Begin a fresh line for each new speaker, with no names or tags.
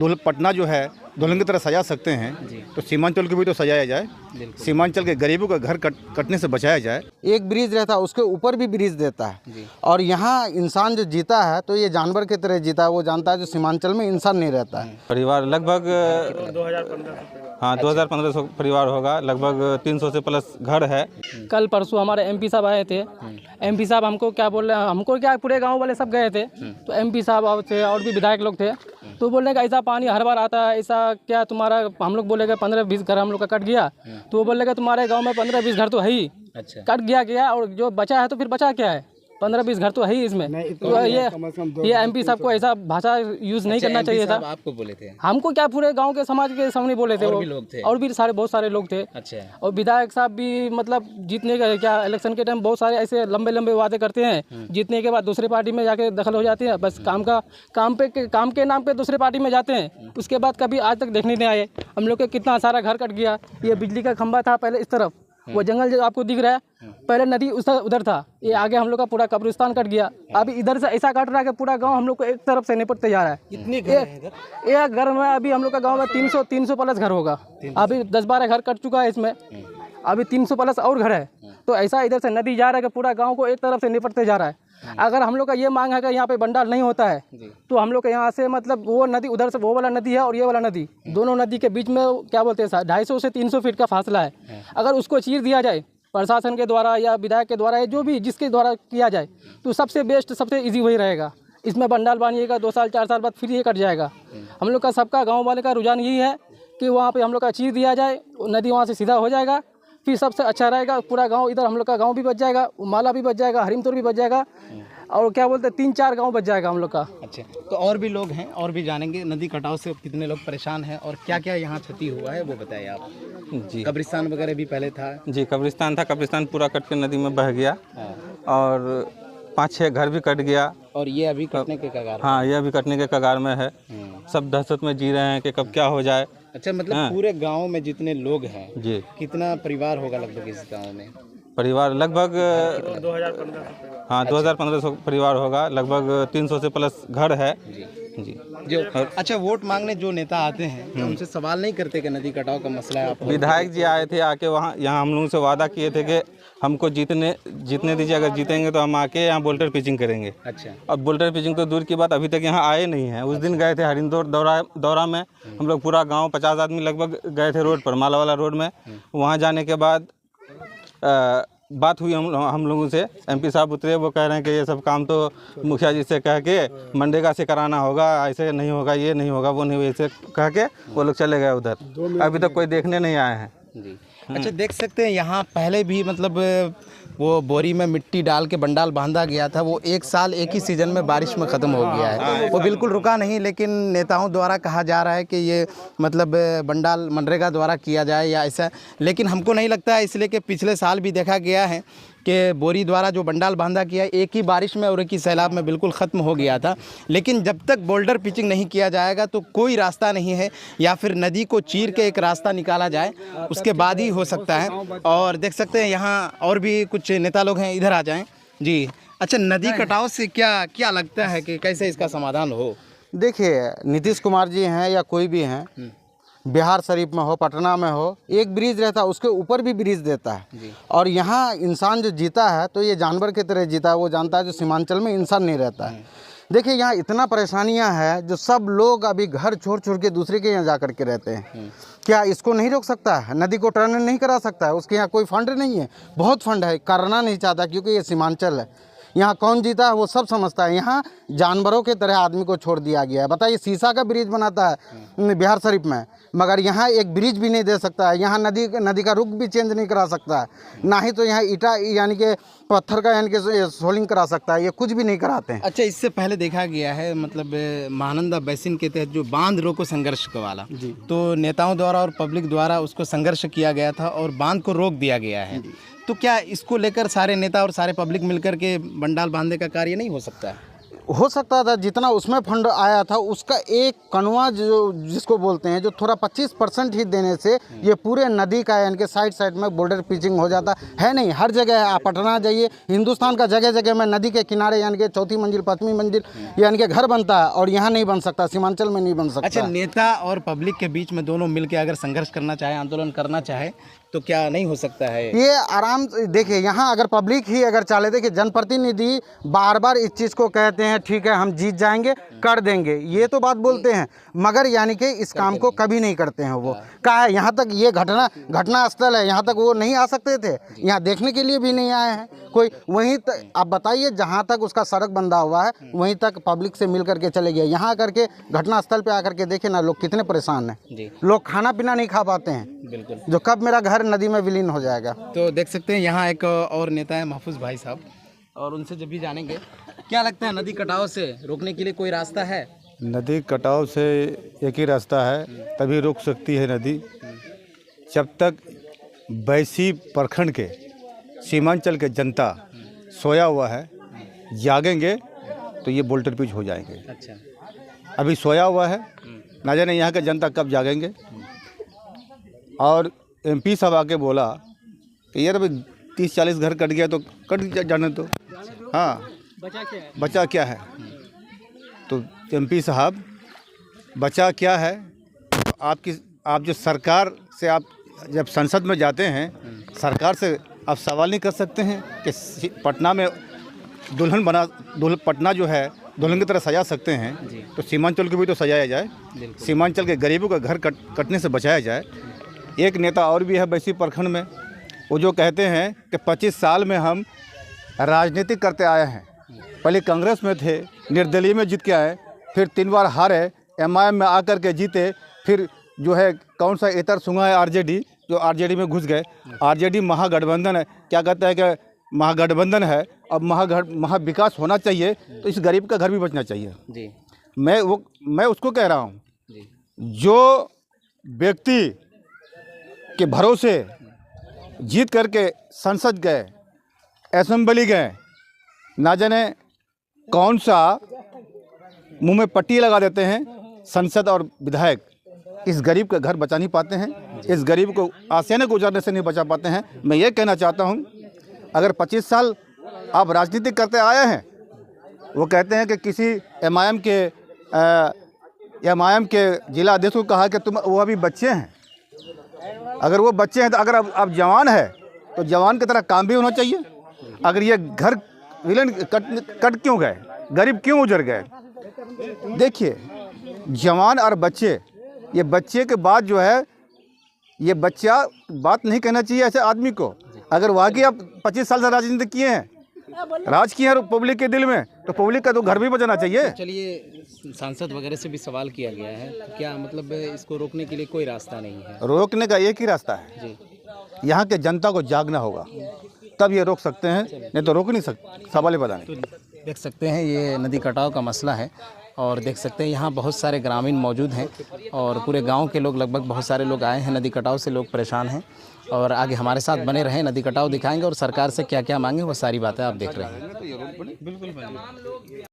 पटना जो है दुल्हन की तरह सजा सकते हैं तो सीमांचल को भी तो सजाया जाए, सीमांचल के गरीबों का घर कटने से बचाया जाए।
एक ब्रिज रहता है उसके ऊपर भी ब्रिज देता है और यहाँ इंसान जो जीता है तो ये जानवर की तरह जीता है। वो जानता है जो सीमांचल में इंसान नहीं रहता है।
परिवार लगभग 2015 परिवार होगा, लगभग 300 से प्लस घर है।
कल परसों हमारे एमपी साहब आए थे। एमपी साहब हमको क्या बोल रहे हैं, हमको क्या पूरे गांव वाले सब गए थे तो एमपी साहब थे और भी विधायक लोग थे तो बोलने का ऐसा पानी हर बार आता है, ऐसा क्या तुम्हारा, हम लोग बोलेगा 15-20 घर हम लोग का कट गया तो वो बोलेगा तुम्हारे गांव में 15-20 घर तो है ही, कट गया और जो बचा है तो फिर बचा क्या है, 15-20 घर तो है ही इसमें। तो ये एमपी साहब को ऐसा भाषा यूज नहीं करना चाहिए था।
आपको बोले थे?
हमको क्या पूरे गांव के समाज के सामने बोले थे।
और भी लोग थे?
और भी बहुत सारे लोग थे।
अच्छा।
और विधायक साहब भी मतलब जीतने का क्या इलेक्शन के टाइम बहुत सारे ऐसे लंबे वादे करते हैं, जीतने के बाद दूसरे पार्टी में जाके दखल हो जाती है। बस काम के नाम पे दूसरे पार्टी में जाते हैं, उसके बाद कभी आज तक देखने नहीं आए। हम लोग के कितना सारा घर कट गया। ये बिजली का खंभा था पहले इस तरफ, वो जंगल जो आपको दिख रहा है पहले नदी उधर था, ये आगे हम लोग का पूरा कब्रिस्तान कट गया। अभी इधर से ऐसा कट रहा है कि पूरा गांव हम लोग को एक तरफ से निपटते जा रहा है।
कितने घर हैं इधर?
एक घर में अभी हम लोग का गांव में 300 प्लस घर होगा। अभी 10-12 घर कट चुका है इसमें, अभी 300 प्लस और घर है। तो ऐसा इधर से नदी जा रहा है कि पूरा गाँव को एक तरफ से निपटते जा रहा है। अगर हम लोग का ये मांग है कि यहाँ पे बंडाल नहीं होता है तो हम लोग के यहाँ से मतलब वो नदी उधर से वो वाला नदी है और ये वाला नदी, दोनों नदी के बीच में क्या बोलते हैं 250 से 300 फीट का फासला है। अगर उसको चीर दिया जाए प्रशासन के द्वारा या विधायक के द्वारा, जो भी जिसके द्वारा किया जाए तो सबसे बेस्ट सबसे ईजी वही रहेगा। इसमें बंडाल बांधिएगा 2 साल 4 साल बाद फिर ये कट जाएगा। हम लोग का सबका गाँव वाले का रुझान यही है कि वहाँ पर हम लोग का चीर दिया जाए, नदी वहाँ से सीधा हो जाएगा, फिर सबसे अच्छा रहेगा। पूरा गांव इधर हम लोग का गांव भी बच जाएगा, माला भी बच जाएगा, हरिमतोर भी बच जाएगा और क्या बोलते हैं 3-4 गांव बच जाएगा हम लोग का।
अच्छा, तो और भी लोग हैं और भी जानेंगे नदी कटाव से कितने लोग परेशान हैं और क्या क्या यहाँ क्षति हुआ है वो बताइए आप।
जी,
कब्रिस्तान वगैरह भी पहले था?
जी, कब्रिस्तान था, कब्रिस्तान पूरा कट के नदी में बह गया और 5-6 घर भी कट गया
और ये अभी कटने के कगार?
हाँ, ये अभी कटने के कगार में है। सब दहशत में जी रहे हैं कि कब क्या हो जाए।
अच्छा, मतलब पूरे गांव में जितने लोग हैं
जी,
कितना परिवार होगा लगभग इस गांव में?
परिवार लगभग 2015 परिवार होगा, लगभग 300 से प्लस घर है। जी।
जो अच्छा, वोट मांगने जो नेता आते हैं तो उनसे सवाल नहीं करते कि नदी कटाव का मसला है?
विधायक जी आए थे, आके यहाँ हम लोगों से वादा किए थे कि हमको जीतने दीजिए, अगर जीतेंगे तो हम आके यहाँ बोल्टर पिचिंग करेंगे।
अच्छा।
अब बोल्टर पिचिंग तो दूर की बात, अभी तक यहाँ आए नहीं हैं। उस दिन गए थे हरिंदौर दौरा में, हम लोग पूरा गांव 50 आदमी लगभग गए थे रोड पर, माला वाला रोड में। वहाँ जाने के बाद बात हुई हम लोगों से, एमपी साहब उतरे, वो कह रहे हैं कि ये सब काम तो मुखिया जी से कह के मनरेगा से कराना होगा, ऐसे नहीं होगा, ये नहीं होगा, वो नहीं होगा, ऐसे कह के वो लोग चले गए उधर। अभी तक कोई देखने नहीं आए हैं।
जी। अच्छा, देख सकते हैं यहाँ पहले भी मतलब वो बोरी में मिट्टी डाल के बंडाल बांधा गया था, वो 1 साल एक ही सीजन में बारिश में ख़त्म हो गया है। वो बिल्कुल रुका नहीं, लेकिन नेताओं द्वारा कहा जा रहा है कि ये मतलब बंडाल मनरेगा द्वारा किया जाए या ऐसा, लेकिन हमको नहीं लगता है, इसलिए कि पिछले साल भी देखा गया है कि बोरी द्वारा जो बंडाल बांधा किया एक ही बारिश में और एक ही सैलाब में बिल्कुल ख़त्म हो गया था। लेकिन जब तक बोल्डर पिचिंग नहीं किया जाएगा तो कोई रास्ता नहीं है, या फिर नदी को चीर के एक रास्ता निकाला जाए, उसके बाद ही हो सकता है। और देख सकते हैं यहाँ और भी कुछ नेता लोग हैं, इधर आ जाएं जी। अच्छा, नदी कटाव से क्या लगता है कि कैसे इसका समाधान हो?
देखिए, नीतीश कुमार जी हैं या कोई भी हैं, बिहार शरीफ में हो, पटना में हो, एक ब्रिज रहता है उसके ऊपर भी ब्रिज देता है। और यहाँ इंसान जो जीता है तो ये जानवर की तरह जीता है। वो जानता है जो सीमांचल में इंसान नहीं रहता है। देखिए, यहाँ इतना परेशानियाँ हैं जो सब लोग अभी घर छोड़ के दूसरे के यहाँ जा कर के रहते हैं। क्या इसको नहीं रोक सकता है? नदी को टर्न नहीं करा सकता है? उसके यहाँ कोई फंड नहीं है? बहुत फंड है, करना नहीं चाहता क्योंकि ये सीमांचल है। यहाँ कौन जीता है वो सब समझता है। यहाँ जानवरों के तरह आदमी को छोड़ दिया गया है। बताइए, शीशा का ब्रिज बनाता है बिहार शरीफ में, मगर यहाँ एक ब्रिज भी नहीं दे सकता है। यहाँ नदी का रुख भी चेंज नहीं करा सकता है, ना ही तो यहाँ ईटा यानी कि पत्थर का यानी कि सोलिंग करा सकता है। ये कुछ भी नहीं कराते हैं।
अच्छा, इससे पहले देखा गया है मतलब महानंदा बेसिन के तहत जो बांध रोको संघर्ष वाला, तो नेताओं द्वारा और पब्लिक द्वारा उसको संघर्ष किया गया था और बांध को रोक दिया गया है। तो क्या इसको लेकर सारे नेता और सारे पब्लिक मिलकर के बंडाल बांधने का कार्य नहीं हो सकता है?
हो सकता था जितना उसमें फंड आया था उसका एक कनवा जो जिसको बोलते हैं जो थोड़ा 25% ही देने से ये पूरे नदी का यानी कि साइड में बॉर्डर पिचिंग हो जाता है। नहीं, हर जगह है, आप पटना जाइए, हिंदुस्तान का जगह जगह में नदी के किनारे यानी कि चौथी मंजिल पांचवी मंजिल यानी कि घर बनता है और यहाँ नहीं बन सकता, सीमांचल में नहीं बन सकता।
अच्छा, नेता और पब्लिक के बीच में दोनों मिलकर अगर संघर्ष करना चाहे, आंदोलन करना चाहे तो क्या नहीं हो सकता है?
ये आराम से देखिए, यहाँ अगर पब्लिक ही अगर चाले, देखिए जनप्रतिनिधि बार बार इस चीज़ को कहते हैं ठीक है हम जीत जाएंगे, कर देंगे, ये तो बात बोलते हैं, मगर यानी कि इस काम को कभी नहीं करते हैं। वो कहा है यहाँ तक ये घटना स्थल है, यहाँ तक वो नहीं आ सकते थे, यहाँ देखने के लिए भी नहीं आए हैं कोई। वहीं तक आप बताइए, जहाँ तक उसका सड़क बंधा हुआ है वहीं तक पब्लिक से मिल करके चले गए। यहाँ करके घटना स्थल पे आकर के देखे ना, लोग कितने परेशान हैं, लोग खाना पीना नहीं खा पाते हैं,
बिल्कुल,
जो कब मेरा घर नदी में विलीन हो जाएगा।
तो देख सकते हैं यहाँ एक और नेता है महफूज भाई साहब, और उनसे जब भी जानेंगे क्या लगता है नदी कटाव से रोकने के लिए कोई रास्ता है?
नदी कटाव से एक ही रास्ता है, तभी रोक सकती है नदी, जब तक बैसी प्रखंड के सीमांचल के जनता सोया हुआ है, जागेंगे तो ये बोल्टर पिच हो जाएंगे।
अच्छा,
अभी सोया हुआ है, ना जाने यहाँ के जनता कब जागेंगे। और एमपी साहब आके बोला कि यार अभी 30-40 घर कट गया तो कट जाने दो, हाँ बचा क्या है। तो एमपी साहब बचा क्या है, तो आप जो सरकार से, आप जब संसद में जाते हैं, सरकार से आप सवाल नहीं कर सकते हैं कि पटना में पटना जो है दुल्हन की तरह सजा सकते हैं, तो सीमांचल को भी तो सजाया जाए, सीमांचल के गरीबों का घर कटने से बचाया जाए। एक नेता और भी है बैसी प्रखंड में, वो जो कहते हैं कि 25 साल में हम राजनीति करते आए हैं, पहले कांग्रेस में थे, निर्दलीय में जीत के आए, फिर 3 बार हारे, एमआईएम में आकर के जीते, फिर जो है कौन सा इतर सुंगा है आरजेडी, जो आरजेडी में घुस गए। आरजेडी महागठबंधन है, क्या कहता है कि महागठबंधन है, अब महाविकास होना चाहिए, तो इस गरीब का घर भी बचना चाहिए जी। मैं उसको कह रहा हूँ, जो व्यक्ति के भरोसे जीत करके संसद गए, असेंबली गए, ना जाने कौन सा मुंह में पट्टी लगा देते हैं संसद और विधायक, इस गरीब का घर बचा नहीं पाते हैं, इस गरीब को आसियाने गुजारने से नहीं बचा पाते हैं। मैं ये कहना चाहता हूँ, अगर 25 साल आप राजनीति करते आए हैं, वो कहते हैं कि किसी एमआईएम के जिला अध्यक्ष को कहा कि तुम वो अभी बच्चे हैं, अगर वो बच्चे हैं तो अगर आप जवान है तो जवान की तरह काम भी होना चाहिए। अगर ये घर विलन कट क्यों गए, गरीब क्यों उजड़ गए? देखिए, जवान और बच्चे, ये बच्चे के बाद जो है, ये बच्चा बात नहीं कहना चाहिए ऐसे आदमी को। अगर वाकई आप 25 साल से राजनीति किए हैं, राज किए हैं पब्लिक के दिल में, तो पब्लिक का तो घर भी बचाना चाहिए।
चलिए, सांसद वगैरह से भी सवाल किया गया है, तो क्या मतलब इसको रोकने के लिए कोई रास्ता नहीं है?
रोकने का एक ही रास्ता है जी, यहाँ के जनता को जागना होगा, तब ये रोक सकते हैं, नहीं तो रोक नहीं सकते, सवाल ही पता नहीं।
तो देख सकते हैं ये नदी कटाव का मसला है, और देख सकते हैं यहाँ बहुत सारे ग्रामीण मौजूद हैं, और पूरे गांव के लोग, लगभग बहुत सारे लोग आए हैं। नदी कटाव से लोग परेशान हैं, और आगे हमारे साथ बने रहें, नदी कटाव दिखाएंगे और सरकार से क्या क्या मांगे वो सारी बातें आप देख रहे हैं।